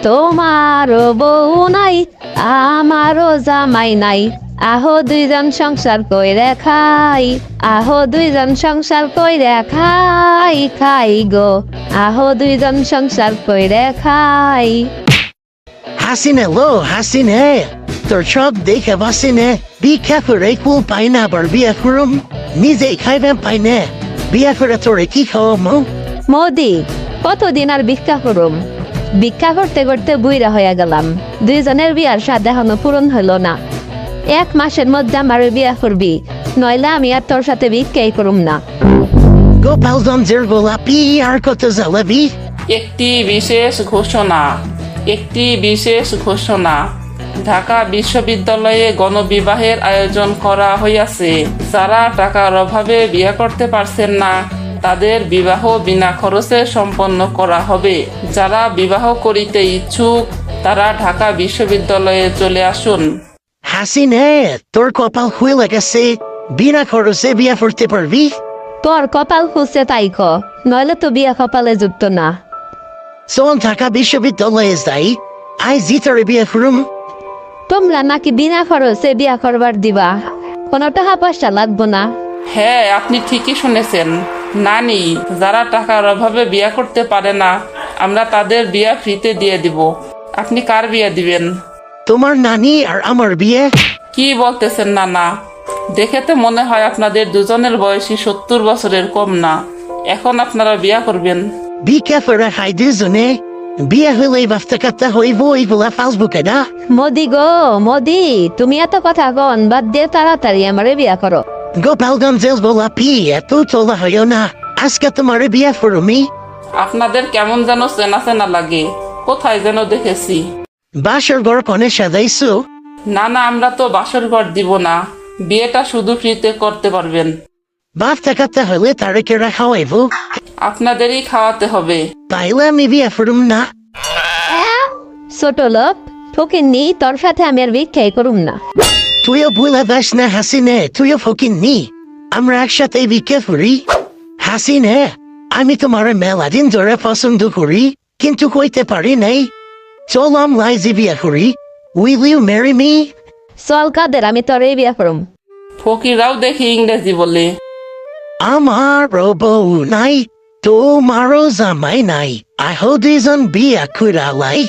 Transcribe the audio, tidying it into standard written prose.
তোমারও বউ নাই আমারও জামাই নাই, আহো দুইজন সংসার কইরে খাই, আহো দুইজন সংসার কইরে খাই, খাই গো, আহো দুইজন সংসার কইরে খাই। হাসিনে লো হাসিনে, তোর সব দেখে বাসিনে বিখ্যা করে কুল পাই না আবার বিয়ে করুম, নিজে খাইবেন পাই না, বিয়ে করে তোরে কি খাওয়ামো? মোদি কতদিন আর ভিক্ষা করুম, ভিক্ষা করতে করতে বুইরা হইয়া গেলাম, দুইজনের বিয়ার স্বাদ এখনো পূরণ হইল না। 1 মাসের মধ্যে আমার বিয়া করবি, নইলে আমি আর তোর সাথে ভিক্ষাই করুম না। গোপালগঞ্জের গোলাপি আর কত জ্বালাবি? একটি বিশেষ ঘোষণা, ঢাকা বিশ্ববিদ্যালয়ে গণবিবাহের আয়োজন করা হইয়াছে। যারা টাকার অভাবে বিয়ে করতে পারছেন না তাদের বিবাহ বিনা খরচে সম্পন্ন করা হবে। যারা বিবাহ করিতে ইচ্ছুক তারা ঢাকা বিশ্ববিদ্যালয়ে চলে আসুন। হাসিনে, তোর কপাল খুলে গেছে, বিনা খরচে বিয়ে করতে পারবি? তোর কপাল খুঁজছে তাই ক, নইলে তো বিয়া কপালে যুক্ত না। চল ঢাকা বিশ্ববিদ্যালয়ে যাই, আই জিতরে বিয়ে করুম। তোমরা নাকি বিনা খরচে বিয়া করবার দিবা, কোনো টাকা পয়সা লাগবো না? হ্যাঁ, আপনি ঠিকই শুনেছেন নানি, যারা টাকার অভাবে বিয়ে করতে পারে না আমরা তাদের বিয়া ফ্রিতে দিয়ে দিব। আপনি কার বিয়ে দিবেন? তোমার নানি আর আমার বিয়ে? কি বলতেছেন নানা? দেখে তো মনে হয় আপনাদের দুজনের বয়সী 70 বছরের কম না। এখন আপনারা বিয়া করবেন? বিকে করে খাই দুজনে, বিয়ে হইলে বাফতে কাটতে হইব, এইগুলা ফেসবুকে না। মোদি গো মোদি, তুমি এত কথা কন বাদ দিয়ে তাড়াতাড়ি আমারে বিয়া করো। গোপালগঞ্জের গোলাপি, এত তোলা হইও না, আজকে তোমার বিয়ে করুমি। আপনাদের কেমন যেন চেনা চেনা লাগে, কোথায় যেন দেখেছি। বাসর ঘর কনে সাজাইছো? না না, আমরা তো বাসর ঘর দিব না, বিয়েটা শুধু ফ্রিতে করতে পারবেন। বাফতে কাটতে হইলে তারে কেরা খাওয়াইব? আপনাদেরই খাওয়াতে হবে। তাইলে আমি বিয়ে করুম না। ছোট লোক ফকিন্নি, তোর সাথে আমি আর ভিক্ষাই করুম না। তুইও ভুলে যাস না হাসিনে, তুইও ফকিন্নি, আমরা একসাথে বিয়ে করি। হাসিনে, আমি তোমার মেলা দিন ধরে পছন্দ করি, কিন্তু কইতে পারি নাই। চল আমরা বিয়ে করি, উইল ইউ ম্যারি মি? চল কাদের, আমি তোরে বিয়া করুম। ফকিরাও দেখি ইংরেজি বলে। আমার বউ নাই, তোমারও জামাই নাই, আহো দুইজন বিয়া কইরা লাই।